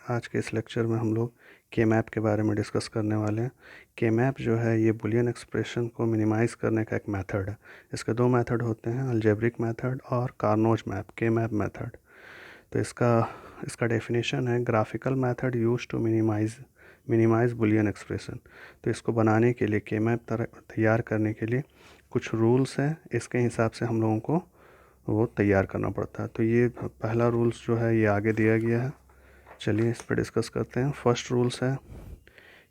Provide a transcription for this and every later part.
आज के इस लेक्चर में हम लोग के मैप के बारे में डिस्कस करने वाले हैं। के मैप जो है ये बुलियन एक्सप्रेशन को मिनिमाइज़ करने का एक मेथड है। इसके दो मेथड होते हैं, अलजेब्रिक मेथड और Karnaugh's map, K map method. तो इसका डेफिनेशन है graphical method use to minimize Boolean expression. तो इसको बनाने के लिए, के मैप तैयार करने के लिए कुछ रूल्स हैं, इसके हिसाब से हम लोगों को वो तैयार करना पड़ता है। तो ये पहला रूल्स जो है ये आगे दिया गया है, चलिए इस पर डिस्कस करते हैं। फर्स्ट रूल्स है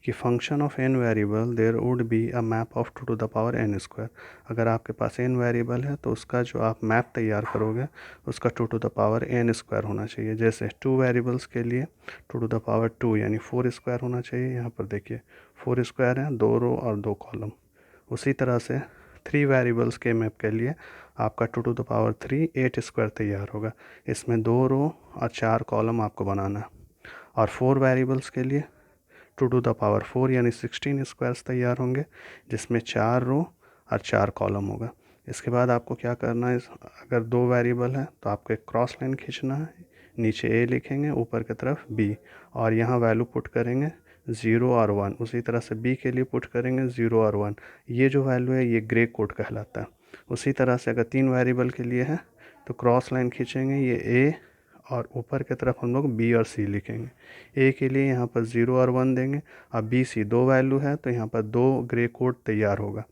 कि function of N variable there would be a map of 2 to the power N square. अगर आपके पास एन वेरिएबल है तो उसका जो आप मैप तैयार करोगे उसका 2 to the power N square होना चाहिए। जैसे 2 वेरिएबल्स के लिए 2 टू द पावर 2 यानी 4 स्क्वायर होना चाहिए। यहाँ पर देखिए 4 स्क्वायर है, 2 रो और 2 कॉलम। उसी तरह से 3 वेरिएबल्स के मैप के लिए आपका 2 टू द पावर 3 8 स्क्वायर तैयार होगा। इसमें 2 रो और 4 कॉलम आपको बनाना है। और 4 वेरिएबल्स के लिए 2 टू द पावर 4 यानी 16 स्क्वायर्स तैयार होंगे, जिसमें 4 रो और 4 कॉलम होगा। इसके बाद आपको क्या करना है, अगर 2 वेरिएबल है तो आपको एक क्रॉस लाइन खींचना है, नीचे ए लिखेंगे, ऊपर की तरफ बी, और यहाँ वैल्यू पुट करेंगे 0 और 1। उसी तरह से बी के लिए पुट करेंगे 0 और 1। ये जो वैल्यू है ये ग्रे कोड कहलाता है। उसी तरह से अगर 3 वेरिएबल के लिए है तो क्रॉस लाइन खींचेंगे, ये ए, और ऊपर की तरफ हम लोग बी और सी लिखेंगे। ए के लिए यहाँ पर 0 और 1 देंगे। अब बी सी 2 वैल्यू है तो यहाँ पर 2 ग्रे कोड तैयार होगा,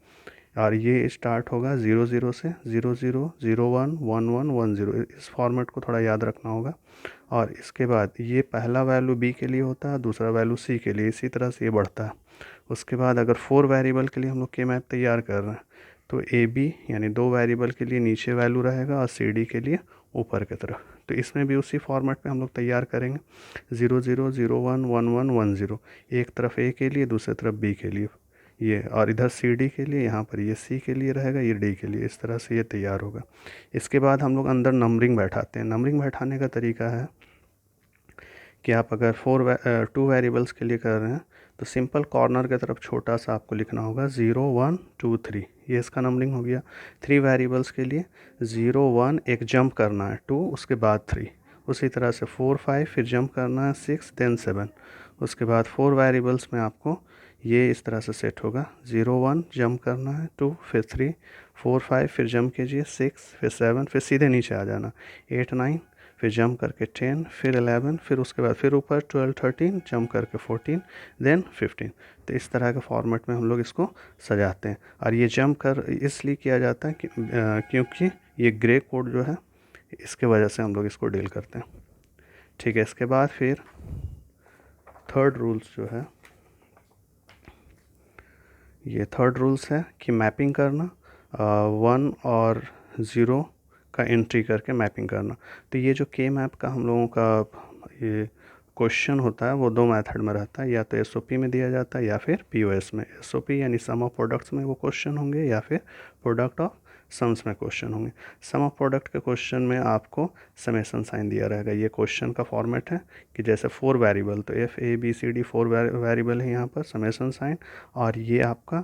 और ये स्टार्ट होगा 0 0 से, 0 0 0 1 1 1 1 0। इस फॉर्मेट को थोड़ा याद रखना होगा। और इसके बाद ये पहला वैल्यू बी के लिए होता है, दूसरा वैल्यू सी के लिए, इसी तरह से ये बढ़ता है। उसके बाद अगर 4 वेरिएबल के लिए हम लोग के मैप तैयार कर रहे हैं तो ए बी यानी 2 वेरिएबल के लिए नीचे वैल्यू रहेगा और सी डी के लिए ऊपर की तरफ। तो इसमें भी उसी फॉर्मेट पे हम लोग तैयार करेंगे, 0 0 0 1 1 1 1 0, एक तरफ ए के लिए, दूसरी तरफ बी के लिए ये, और इधर सी डी के लिए, यहाँ पर ये सी के लिए रहेगा, ये डी के लिए। इस तरह से ये तैयार होगा। इसके बाद हम लोग अंदर नंबरिंग बैठाते हैं। नंबरिंग बैठाने का तरीका है कि आप अगर 2 वेरिएबल्स के लिए कर रहे हैं तो सिंपल कॉर्नर की तरफ छोटा सा आपको लिखना होगा 0 1 2 3, ये इसका नंबरिंग हो गया। 3 वेरिएबल्स के लिए 0 1 एक जंप करना है, 2 उसके बाद 3। उसी तरह से 4 5 फिर जंप करना है 6 देन 7। उसके बाद 4 वेरिएबल्स में आपको ये इस तरह से सेट होगा, 0 1 जंप करना है, 2 फिर 3 4 5 फिर जंप कीजिए 6 फिर 7 फिर सीधे नीचे आ जाना, 8 9 फिर जंप करके 10 फिर 11 फिर उसके बाद फिर ऊपर 12 13 जंप करके 14 देन 15। तो इस तरह के फॉर्मेट में हम लोग इसको सजाते हैं। और ये जंप कर इसलिए किया जाता है क्योंकि ये ग्रे कोड जो है इसके वजह से हम लोग इसको डील करते हैं। ठीक है, इसके बाद फिर थर्ड रूल्स जो है, ये थर्ड रूल्स है कि मैपिंग करना, 1 और 0 का एंट्री करके मैपिंग करना। तो ये जो के मैप का हम लोगों का ये क्वेश्चन होता है वो 2 मेथड में रहता है, या तो एसओपी में दिया जाता है या फिर पीओएस में। एसओपी यानी सम ऑफ प्रोडक्ट्स में वो क्वेश्चन होंगे, या फिर प्रोडक्ट ऑफ सम्स में क्वेश्चन होंगे। सम ऑफ प्रोडक्ट के क्वेश्चन में आपको समेसन साइन दिया रहेगा। ये क्वेश्चन का फॉर्मेट है कि जैसे 4 वेरिएबल, तो F A B C D 4 variable है यहाँ पर, समेसन साइन, और ये आपका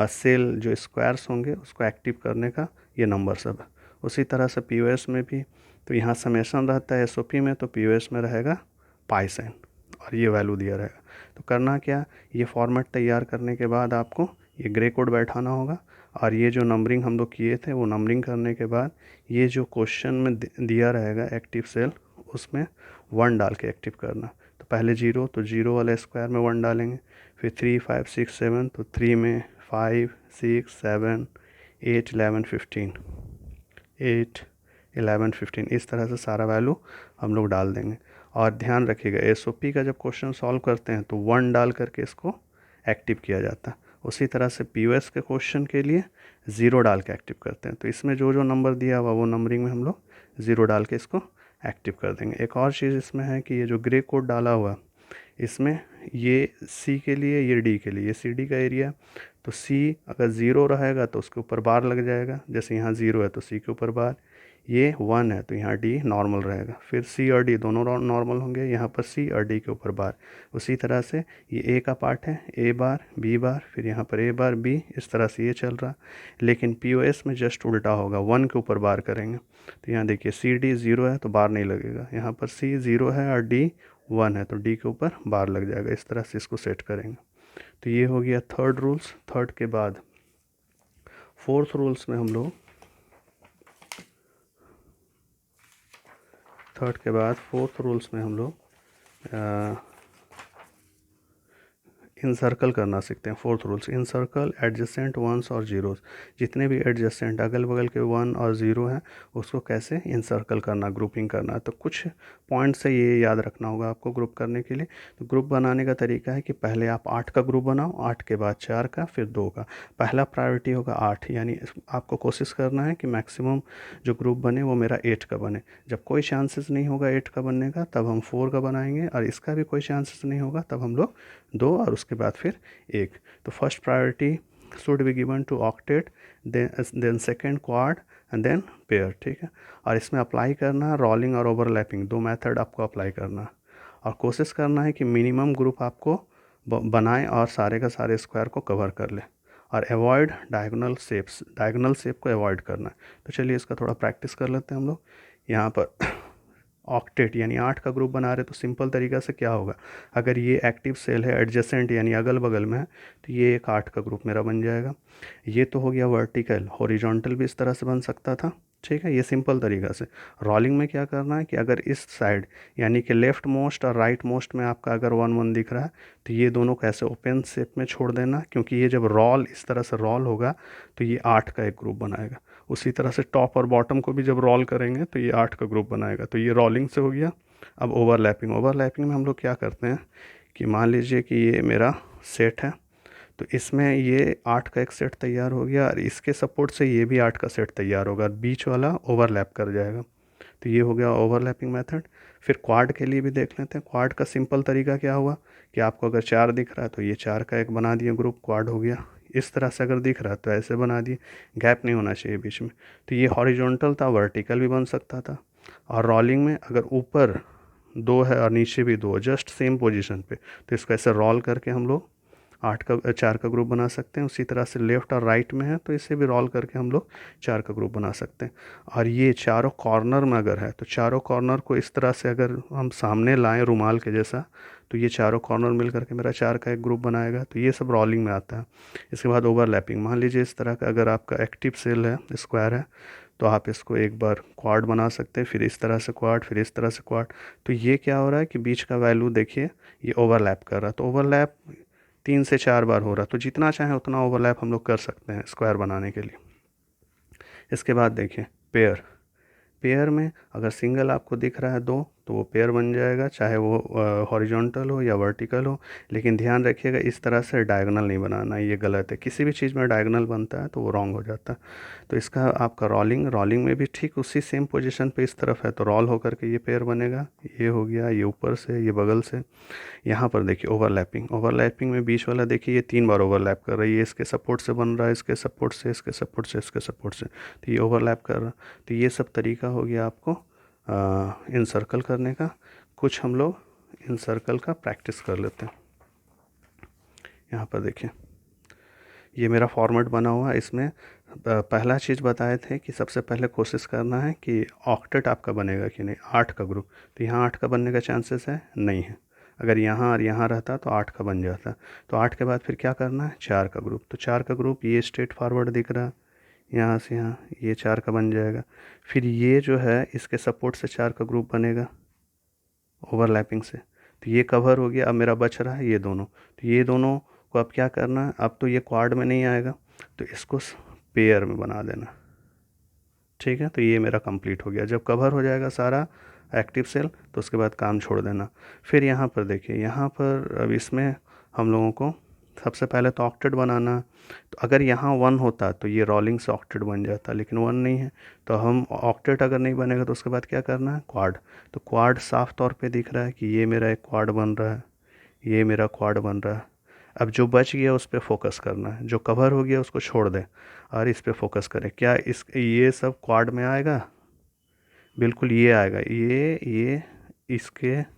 सेल जो स्क्वायर्स होंगे उसको एक्टिव करने का ये नंबर सब है। उसी तरह से पीओएस में भी, तो यहाँ समेसन रहता है एसओपी में, तो पीओएस में रहेगा पाई साइन, और ये वैल्यू दिया रहेगा। तो करना क्या, ये फॉर्मेट तैयार करने के बाद आपको ये ग्रे कोड बैठाना होगा, और ये जो नंबरिंग हम लोग किए थे वो नंबरिंग करने के बाद ये जो क्वेश्चन में दिया रहेगा एक्टिव सेल, उसमें 1 डाल के एक्टिव करना। तो पहले 0, तो 0 वाले स्क्वायर में 1 डालेंगे, फिर 3 5 6 7, तो 3 में 5 6 7 8 11 15, 8 11 15, इस तरह से सारा वैल्यू हम लोग डाल देंगे। और ध्यान रखिएगा एसओपी का जब क्वेश्चन सॉल्व करते हैं तो 1 डाल करके इसको एक्टिव किया जाता है। उसी तरह से पीओएस के क्वेश्चन के लिए 0 डाल के एक्टिव करते हैं। तो इसमें जो जो नंबर दिया हुआ वो नंबरिंग में हम लोग 0 डाल के इसको एक्टिव कर देंगे। एक और चीज़ इसमें है कि ये जो ग्रे कोड डाला हुआ इसमें ये सी के लिए, ये डी के लिए, ये सी डी का एरिया, तो सी अगर 0 रहेगा तो उसके ऊपर बार लग जाएगा। जैसे यहाँ 0 है तो सी के ऊपर बार, ये 1 है तो यहाँ डी नॉर्मल रहेगा, फिर सी और डी दोनों नॉर्मल होंगे, यहाँ पर सी और डी के ऊपर बार। उसी तरह से ये ए का पार्ट है, ए बार बी बार, फिर यहाँ पर ए बार बी, इस तरह से ये चल रहा। लेकिन पीओएस में जस्ट उल्टा होगा, 1 के ऊपर बार करेंगे। तो यहाँ देखिए सी डी 0 है तो बार नहीं लगेगा, यहाँ पर सी 0 है और डी 1 है तो डी के ऊपर बार लग जाएगा। इस तरह से इसको सेट करेंगे। तो ये हो गया थर्ड रूल्स। थर्ड के बाद फोर्थ रूल्स में हम लोग इनसर्कल करना सीखते हैं। Fourth rules, encircle adjacent ones और जीरोस। जितने भी एडजेसेंट अगल बगल के 1 और 0 हैं उसको कैसे इनसर्कल करना, ग्रुपिंग करना। तो कुछ पॉइंट से ये याद रखना होगा आपको ग्रुप करने के लिए। तो ग्रुप बनाने का तरीका है कि पहले आप 8 का ग्रुप बनाओ, 8 के बाद 4 का, फिर 2 का। पहला प्रायोरिटी होगा 8, यानी आपको कोशिश करना है कि मैक्सिमम जो ग्रुप बने वो मेरा 8 का बने। जब कोई चांसेस नहीं होगा 8 का बनने का तब हम 4 का बनाएंगे, और इसका भी कोई चांसेस नहीं होगा तब हम लोग 2 और उसके बाद फिर 1। तो first priority should be given to octet, then second quad and then pair. ठीक है। और इसमें अप्लाई करना रोलिंग और ओवरलैपिंग, 2 मेथड आपको अप्लाई करना है। और कोशिश करना है कि मिनिमम ग्रुप आपको बनाएं और सारे का सारे स्क्वायर को कवर कर ले। और avoid diagonal shapes, diagonal shape को अवॉइड करना है। तो चलिए इसका थोड़ा प्रैक्टिस कर लेते हैं हम लोग। यहाँ पर ऑक्टेट यानी 8 का ग्रुप बना रहे तो सिंपल तरीका से क्या होगा, अगर ये एक्टिव सेल है एडजेसेंट यानी अगल बगल में है तो ये एक 8 का ग्रुप मेरा बन जाएगा। ये तो हो गया वर्टिकल। हॉरिजॉन्टल भी इस तरह से बन सकता था। ठीक है, ये सिंपल तरीका से। रोलिंग में क्या करना है कि अगर इस साइड यानी कि लेफ्ट मोस्ट और राइट मोस्ट में आपका अगर 1 1 दिख रहा है तो ये दोनों कैसे ओपन शेप में छोड़ देना, क्योंकि ये जब रोल इस तरह से रोल होगा तो ये 8 का एक ग्रुप बनाएगा। उसी तरह से टॉप और बॉटम को भी जब रोल करेंगे तो ये 8 का ग्रुप बनाएगा। तो ये रोलिंग से हो गया। अब ओवरलैपिंग, ओवरलैपिंग में हम लोग क्या करते हैं कि मान लीजिए कि ये मेरा सेट है तो इसमें ये 8 का एक सेट तैयार हो गया और इसके सपोर्ट से ये भी 8 का सेट तैयार होगा, बीच वाला ओवरलैप कर जाएगा। तो ये हो गया ओवरलैपिंग मेथड। फिर क्वाड के लिए भी देख लेते हैं। क्वाड का सिंपल तरीका क्या हुआ कि आपको अगर 4 दिख रहा है तो ये 4 का एक बना दिए ग्रुप, क्वाड हो गया। इस तरह से अगर दिख रहा है तो ऐसे बना दिए, गैप नहीं होना चाहिए बीच में। तो ये हॉरिजॉन्टल था, वर्टिकल भी बन सकता था। और रोलिंग में अगर ऊपर 2 है और नीचे भी 2, जस्ट सेम पोजीशन पे, तो इसको ऐसे रोल करके हम लोग 4 का ग्रुप बना सकते हैं। उसी तरह से लेफ़्ट और राइट में है तो इसे भी रोल करके हम लोग 4 का ग्रुप बना सकते हैं। और ये चारों कॉर्नर में अगर है तो चारों कॉर्नर को इस तरह से अगर हम सामने लाएं रुमाल के जैसा तो ये चारों कॉर्नर मिल करके मेरा 4 का एक ग्रुप बनाएगा। तो ये सब रोलिंग में आता है। इसके बाद ओवरलैपिंग, मान लीजिए इस तरह का अगर आपका एक्टिव सेल है, स्क्वायर है, तो आप इसको एक बार क्वाड बना सकते हैं, फिर इस तरह से क्वाड, फिर इस तरह से क्वाड। तो ये क्या हो रहा है कि बीच का वैल्यू देखिए ये ओवरलैप कर रहा है। तो ओवरलैप 3 से 4 बार हो रहा, तो जितना चाहें उतना ओवरलैप हम लोग कर सकते हैं स्क्वायर बनाने के लिए। इसके बाद देखिए पेयर, पेयर में अगर सिंगल आपको दिख रहा है 2 तो वो पेयर बन जाएगा, चाहे वो हॉरिजॉन्टल हो या वर्टिकल हो। लेकिन ध्यान रखिएगा इस तरह से डायगोनल नहीं बनाना, ये गलत है। किसी भी चीज़ में डायगोनल बनता है तो वो रॉन्ग हो जाता है। तो इसका आपका रोलिंग, रोलिंग में भी ठीक उसी सेम पोजीशन पे इस तरफ है तो रोल होकर के ये पेयर बनेगा। ये हो गया, ये ऊपर से, ये बगल से। यहाँ पर देखिए ओवरलैपिंग, ओवरलैपिंग में बीच वाला देखिए ये 3 बार ओवरलैप कर रहा है। ये इसके सपोर्ट से बन रहा है, इसके सपोर्ट से, इसके सपोर्ट से, इसके सपोर्ट से, तो ये ओवरलैप कर रहा है। तो ये सब तरीका हो गया आपको इन सर्कल करने का। कुछ हम लोग इन सर्कल का प्रैक्टिस कर लेते हैं। यहाँ पर देखिए ये मेरा फॉर्मेट बना हुआ है। इसमें पहला चीज़ बताए थे कि सबसे पहले कोशिश करना है कि ऑक्टेट आपका बनेगा कि नहीं, 8 का ग्रुप। तो यहाँ 8 का बनने का चांसेस है नहीं है। अगर यहाँ और यहाँ रहता तो 8 का बन जाता। तो 8 के बाद फिर क्या करना है, 4 का ग्रुप। तो 4 का ग्रुप ये स्ट्रेट फॉरवर्ड दिख रहा है, यहाँ से यहाँ ये 4 का बन जाएगा। फिर ये जो है इसके सपोर्ट से 4 का ग्रुप बनेगा ओवरलैपिंग से। तो ये कवर हो गया। अब मेरा बच रहा है ये दोनों। तो ये दोनों को अब क्या करना है, अब तो ये क्वाड में नहीं आएगा तो इसको पेयर में बना देना। ठीक है, तो ये मेरा कंप्लीट हो गया। जब कवर हो जाएगा सारा एक्टिव सेल तो उसके बाद काम छोड़ देना। फिर यहाँ पर देखिए, यहाँ पर अब इसमें हम लोगों को सबसे पहले तो ऑक्टेट बनाना। तो अगर यहाँ 1 होता तो ये रोलिंग से ऑक्टेट बन जाता, लेकिन 1 नहीं है तो हम ऑक्टेट अगर नहीं बनेगा तो उसके बाद क्या करना है, क्वाड। तो क्वाड साफ तौर पे दिख रहा है कि ये मेरा एक क्वाड बन रहा है, ये मेरा क्वाड बन रहा है। अब जो बच गया उस पर फोकस करना है, जो कवर हो गया उसको छोड़ दें और इस पे फोकस करें। क्या इस ये सब क्वाड में आएगा, बिल्कुल ये आएगा, ये इसके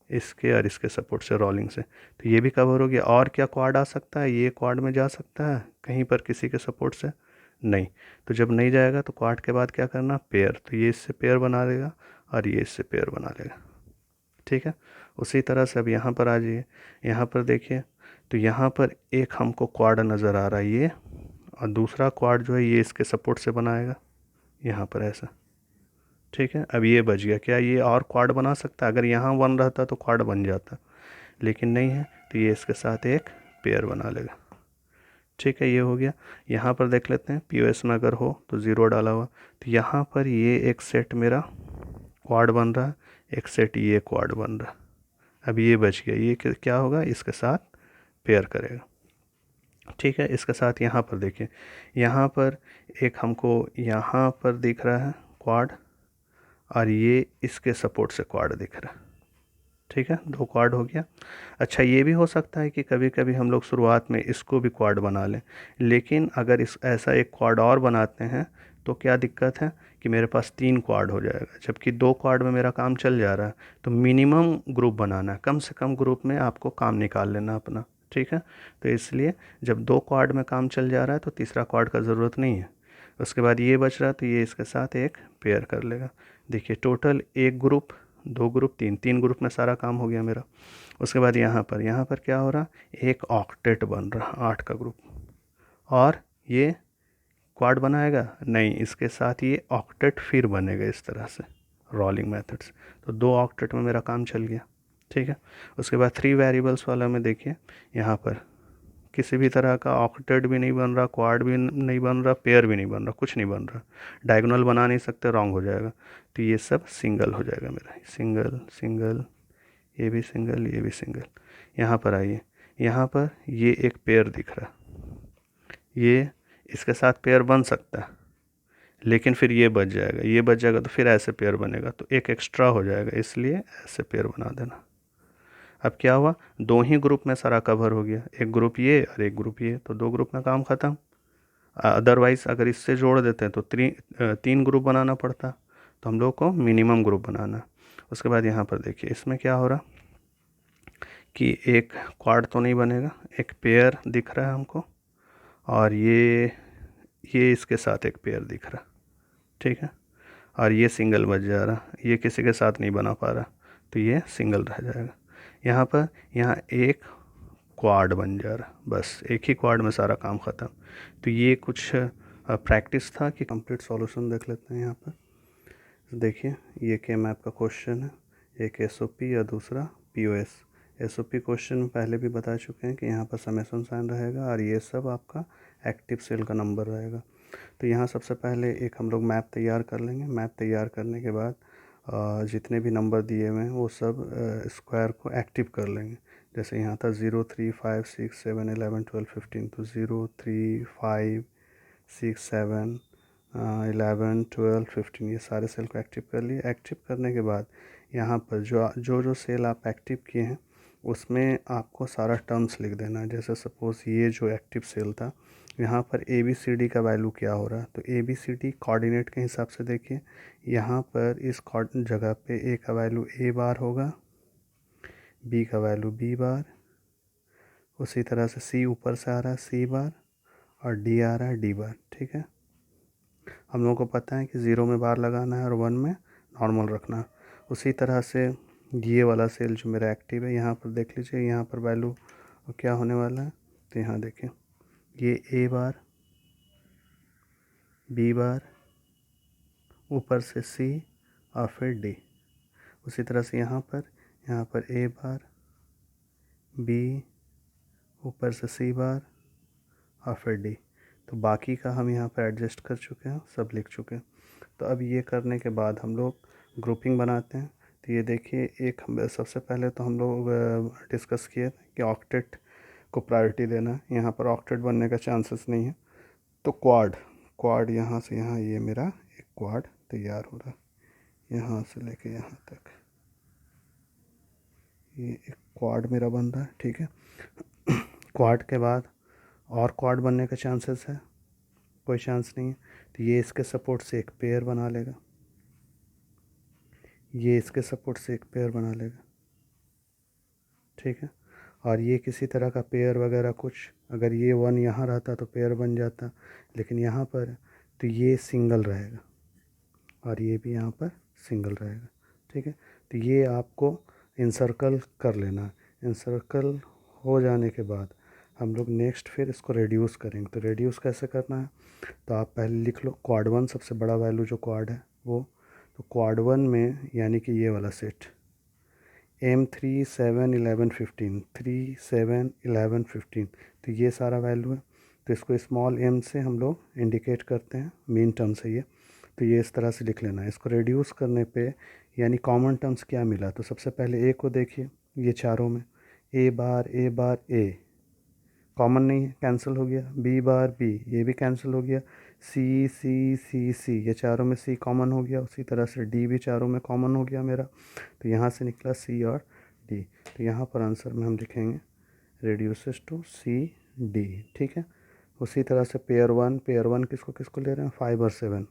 इसके और इसके सपोर्ट से, रोलिंग से। तो ये भी कवर हो गया। और क्या क्वाड आ सकता है, ये क्वाड में जा सकता है कहीं पर किसी के सपोर्ट से नहीं। तो जब नहीं जाएगा तो क्वाड के बाद क्या करना, पेयर। तो ये इससे पेयर बना लेगा और ये इससे पेयर बना लेगा। ठीक है। उसी तरह से अब यहाँ पर आ जाइए, यहाँ पर देखिए, तो यहाँ पर एक हमको क्वाड नज़र आ रहा है ये, और दूसरा क्वाड जो है ये इसके सपोर्ट से बनाएगा यहाँ पर ऐसा, ठीक है। अब ये बच गया, क्या ये और क्वाड बना सकता है? अगर यहाँ वन रहता तो क्वाड बन जाता, लेकिन नहीं है, तो ये इसके साथ एक पेयर बना लेगा, ठीक है। ये हो गया। यहाँ पर देख लेते हैं, पीओएस में अगर हो तो ज़ीरो डाला हुआ, तो यहाँ पर ये एक सेट मेरा क्वाड बन रहा है, एक सेट ये क्वाड बन रहा है। अब ये बच गया, ये क्या होगा, इसके साथ पेयर करेगा, ठीक है। इसके साथ यहाँ पर देखिए, यहाँ पर एक हमको यहाँ पर दिख रहा है क्वाड, और ये इसके सपोर्ट से क्वाड दिख रहा है, ठीक है। दो क्वाड हो गया। अच्छा, ये भी हो सकता है कि कभी कभी हम लोग शुरुआत में इसको भी क्वाड बना लें, लेकिन अगर इस ऐसा एक क्वाड और बनाते हैं तो क्या दिक्कत है कि मेरे पास 3 क्वाड हो जाएगा, जबकि 2 क्वाड में मेरा काम चल जा रहा है। तो मिनिमम ग्रुप बनाना है, कम से कम ग्रुप में आपको काम निकाल लेना अपना, ठीक है। तो इसलिए जब 2 क्वाड में काम चल जा रहा है तो तीसरा क्वाड का ज़रूरत नहीं है। उसके बाद ये बच रहा है, तो ये इसके साथ एक पेयर कर लेगा। देखिए टोटल एक ग्रुप, 2 ग्रुप, 3 ग्रुप में सारा काम हो गया मेरा। उसके बाद यहाँ पर क्या हो रहा, एक ऑक्टेट बन रहा, 8 का ग्रुप, और ये क्वाड बनाएगा नहीं, इसके साथ ये ऑक्टेट फिर बनेगा इस तरह से रोलिंग मेथड्स। तो 2 ऑक्टेट में मेरा काम चल गया, ठीक है। उसके बाद 3 वेरिएबल्स वाला में देखिए, यहाँ पर किसी भी तरह का ऑक्टेट भी नहीं बन रहा, क्वाड भी नहीं बन रहा, पेयर भी नहीं बन रहा, कुछ नहीं बन रहा, डायगोनल बना नहीं सकते, रॉन्ग हो जाएगा। तो ये सब सिंगल हो जाएगा मेरा, सिंगल सिंगल, ये भी सिंगल, ये भी सिंगल। यहाँ पर आइए, यहाँ पर ये एक पेयर दिख रहा, ये इसके साथ पेयर बन सकता है, लेकिन फिर ये बच जाएगा, ये बच जाएगा तो फिर ऐसे पेयर बनेगा, तो एक एक्स्ट्रा हो जाएगा, इसलिए ऐसे पेयर बना देना। अब क्या हुआ, 2 ही ग्रुप में सारा कवर हो गया, एक ग्रुप ये और एक ग्रुप ये, तो 2 ग्रुप में काम ख़त्म। अदरवाइज़ अगर इससे जोड़ देते हैं तो 3 ग्रुप बनाना पड़ता, तो हम लोग को मिनिमम ग्रुप बनाना। उसके बाद यहाँ पर देखिए, इसमें क्या हो रहा कि एक क्वाड तो नहीं बनेगा, एक पेयर दिख रहा है हमको, और ये इसके साथ एक पेयर दिख रहा, ठीक है। और ये सिंगल बच जा रहा, ये किसी के साथ नहीं बना पा रहा, तो ये सिंगल रह जाएगा। यहाँ एक क्वाड बन जा रहा, बस एक ही क्वाड में सारा काम ख़त्म। तो ये कुछ प्रैक्टिस था कि कंप्लीट सॉल्यूशन देख लेते हैं। यहाँ पर देखिए, ये के मैप का क्वेश्चन है, एक एसओपी या दूसरा पीओएस। एसओपी क्वेश्चन में पहले भी बता चुके हैं कि यहाँ पर समेसन साइन रहेगा, और ये सब आपका एक्टिव सेल का नंबर रहेगा। तो यहाँ सबसे पहले एक हम लोग मैप तैयार कर लेंगे। मैप तैयार करने के बाद जितने भी नंबर दिए हुए हैं वो सब स्क्वायर को एक्टिव कर लेंगे। जैसे यहाँ था 0 3 5 6 7 11 12 15, तो 0 3 5 6 7 11 12 15, ये सारे सेल को एक्टिव कर लिए। एक्टिव करने के बाद यहाँ पर जो सेल आप एक्टिव किए हैं उसमें आपको सारा टर्म्स लिख देना है। जैसे सपोज़ ये जो एक्टिव सेल था, यहाँ पर ए बी सी डी का वैल्यू क्या हो रहा है, तो A B C D coordinate के हिसाब से देखिए, यहाँ पर इस जगह पे ए का वैल्यू ए बार होगा, बी का वैल्यू बी बार, उसी तरह से सी ऊपर से आ रहा है सी बार, और डी आ रहा है डी बार, ठीक है। हम लोगों को पता है कि 0 में बार लगाना है और 1 में नॉर्मल रखना है। उसी तरह से ये वाला सेल जो मेरा एक्टिव है, यहाँ पर देख लीजिए, यहाँ पर वैल्यू क्या होने वाला है, तो यहाँ देखिए, ये ए बार, बी बार, ऊपर से सी, और फिर डी। उसी तरह से यहाँ पर ए बार, बी, ऊपर से सी बार, और फिर डी। तो बाकी का हम यहाँ पर एडजस्ट कर चुके हैं, सब लिख चुके हैं। तो अब ये करने के बाद हम लोग ग्रुपिंग बनाते हैं। तो ये देखिए, एक सबसे पहले तो हम लोग डिस्कस किए कि ऑक्टेट को प्रायोरिटी देना है। यहाँ पर ऑक्टेट बनने का चांसेस नहीं है, तो क्वाड यहाँ से यहाँ, ये मेरा एक क्वाड तैयार हो रहा है, यहाँ से लेके यहाँ तक ये एक क्वाड मेरा बन रहा है, ठीक है। क्वाड के बाद और क्वाड बनने का चांसेस है, कोई चांस नहीं है। तो ये इसके सपोर्ट से एक पेयर बना लेगा, ये इसके सपोर्ट से एक पेयर बना लेगा, ठीक है। और ये किसी तरह का पेयर वगैरह कुछ, अगर ये 1 यहाँ रहता तो पेयर बन जाता, लेकिन यहाँ पर तो ये सिंगल रहेगा और ये भी यहाँ पर सिंगल रहेगा, ठीक है। तो ये आपको इंसर्कल कर लेना है। इंसर्कल हो जाने के बाद हम लोग नेक्स्ट फिर इसको रेड्यूस करेंगे। तो रेड्यूस कैसे करना है, तो आप पहले लिख लो क्वाड 1 सबसे बड़ा वैल्यू जो क्वाड है वो। तो क्वाड 1 में यानी कि ये वाला सेट M3 7 11 15 3 7 11 15, तो ये सारा वैल्यू है। तो इसको स्मॉल m से हम लोग इंडिकेट करते हैं, मीन टर्म से ये। तो ये इस तरह से लिख लेना है। इसको रिड्यूस करने पे यानी कॉमन टर्म्स क्या मिला, तो सबसे पहले a को देखिए, ये चारों में a बार a कॉमन नहीं है, कैंसिल हो गया। बी बार बी, ये भी कैंसिल हो गया। सी सी सी सी, ये चारों में सी कॉमन हो गया। उसी तरह से डी भी चारों में कॉमन हो गया मेरा। तो यहाँ से निकला सी और डी। तो यहाँ पर आंसर में हम लिखेंगे रेड्यूसेस टू सी डी। ठीक है। उसी तरह से पेयर वन किसको किसको ले रहे हैं, 5 और 7,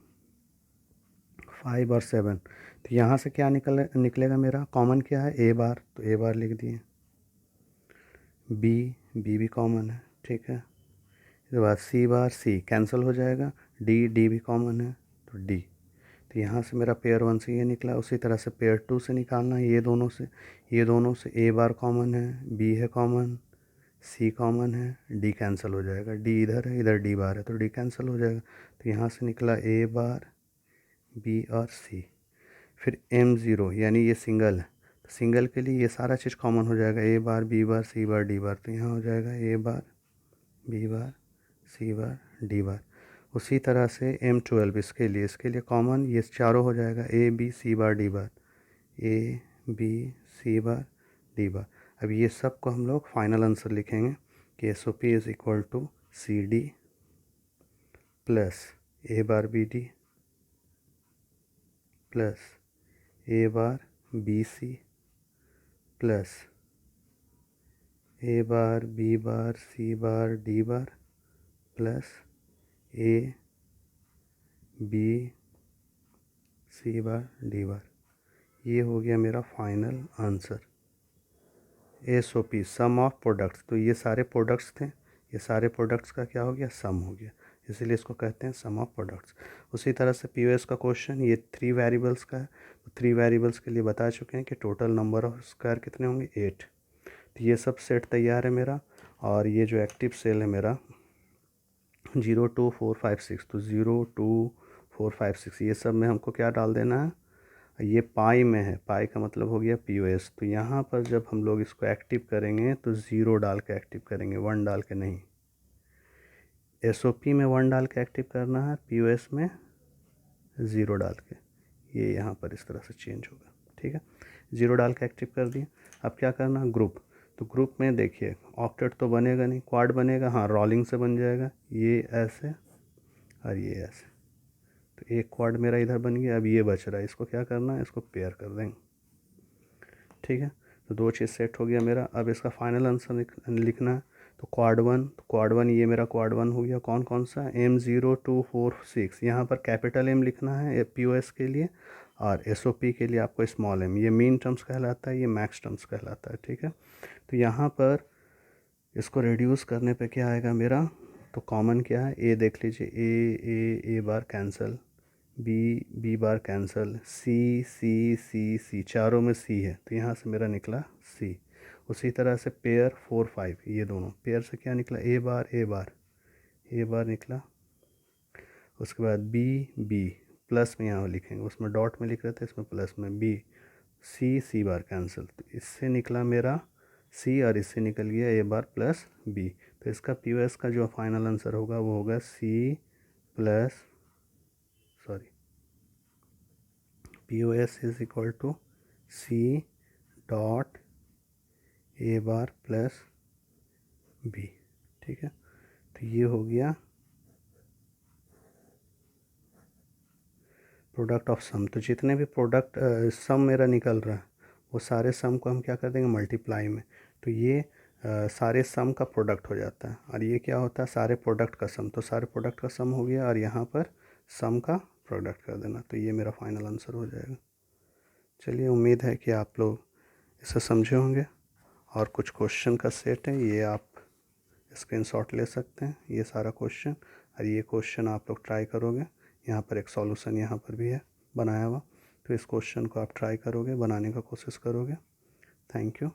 5 और 7। तो यहाँ से क्या निकलेगा मेरा, कॉमन क्या है, ए बार, तो ए बार लिख दिए। बी भी कॉमन है, ठीक है। इसके बाद सी बार सी कैंसिल हो जाएगा। डी भी कॉमन है, तो डी। तो यहाँ से मेरा पेयर 1 से ये निकला। उसी तरह से पेयर 2 से निकालना है, ये दोनों से ए बार कॉमन है, बी है कॉमन, सी कॉमन है, डी कैंसिल हो जाएगा। डी इधर है, इधर डी बार है, तो डी कैंसिल हो जाएगा। तो यहाँ से निकला ए बार, बी और सी। फिर M0 यानी ये सिंगल है, तो सिंगल के लिए ये सारा चीज़ कॉमन हो जाएगा, ए bar B bar C bar D बार। तो यहाँ हो जाएगा ए bar B bar C bar D बार। उसी तरह से M12 इसके लिए कॉमन ये चारों हो जाएगा, A B C bar D bar, A B C bar D bar. अब ये सब को हम लोग फाइनल आंसर लिखेंगे कि SOP is equal to C D plus A bar B D plus A bar B C plus A bar B bar C bar D bar plus A B C bar D bar. ये हो गया मेरा final answer. SOP sum of products, तो ये सारे products थे, ये सारे प्रोडक्ट्स का क्या हो गया, सम हो गया, इसीलिए इसको कहते हैं सम ऑफ प्रोडक्ट्स। उसी तरह से POS का क्वेश्चन ये 3 वेरिएबल्स का है। तो 3 वेरिएबल्स के लिए बता चुके हैं कि टोटल नंबर ऑफ स्क्वायर कितने होंगे, 8। तो ये सब सेट तैयार है मेरा। और ये जो एक्टिव सेल है मेरा 0 2 4 5 6, तो 0 2 4 5 6 ये सब में हमको क्या डाल देना है, ये पाई में है, पाई का मतलब हो गया POS। तो यहाँ पर जब हम लोग इसको एक्टिव करेंगे तो 0 डाल के एक्टिव करेंगे, 1 डाल के नहीं। SOP में 1 डाल के एक्टिव करना है, POS में 0 डाल के। ये यहाँ पर इस तरह से चेंज होगा, ठीक है। 0 डाल के एक्टिव कर दिए। अब क्या करना, ग्रुप। तो ग्रुप में देखिए ऑक्टेट तो बनेगा नहीं, क्वाड बनेगा, हाँ रोलिंग से बन जाएगा, ये ऐसे और ये ऐसे। तो एक क्वाड मेरा इधर बन गया। अब ये बच रहा है, इसको क्या करना है, इसको पेयर कर देंगे, ठीक है। तो 2 चीज़ सेट हो गया मेरा। अब इसका फाइनल आंसर लिखना है। तो क्वाड वन ये मेरा क्वाड 1 हो गया। कौन कौन सा, M0 2 4 6, यहाँ पर कैपिटल M लिखना है POS के लिए, और SOP के लिए आपको स्मॉल m। ये मीन टर्म्स कहलाता है, ये मैक्स टर्म्स कहलाता है, ठीक है। तो यहाँ पर इसको रिड्यूस करने पे क्या आएगा मेरा, तो कॉमन क्या है, ए देख लीजिए, ए बार कैंसिल, बी बार कैंसिल, सी चारों में सी है, तो यहाँ से मेरा निकला सी। उसी तरह से पेयर 4 5, ये दोनों पेयर से क्या निकला, ए बार निकला। उसके बाद बी प्लस में यहाँ लिखेंगे, उसमें डॉट में लिख रहे थे, इसमें प्लस में बी, सी बार कैंसिल। तो इससे निकला मेरा सी और इससे निकल गया ए बार प्लस बी। तो इसका POS का जो फाइनल आंसर होगा वो होगा POS is equal to C dot A bar plus B, ठीक है। तो ये हो गया प्रोडक्ट ऑफ सम। तो जितने भी प्रोडक्ट सम मेरा निकल रहा है वो सारे सम को हम क्या कर देंगे, मल्टीप्लाई में। तो ये सारे सम का प्रोडक्ट हो जाता है, और ये क्या होता है, सारे प्रोडक्ट का सम। तो सारे प्रोडक्ट का सम हो गया, और यहाँ पर सम का प्रोडक्ट कर देना। तो ये मेरा फाइनल आंसर हो जाएगा। चलिए, उम्मीद है कि आप लोग इसे समझे होंगे। और कुछ क्वेश्चन का सेट है, ये आप स्क्रीनशॉट ले सकते हैं, ये सारा क्वेश्चन। और ये क्वेश्चन आप लोग ट्राई करोगे, यहाँ पर एक सॉल्यूशन यहाँ पर भी है बनाया हुआ। तो इस क्वेश्चन को आप ट्राई करोगे, बनाने का कोशिश करोगे, थैंक यू।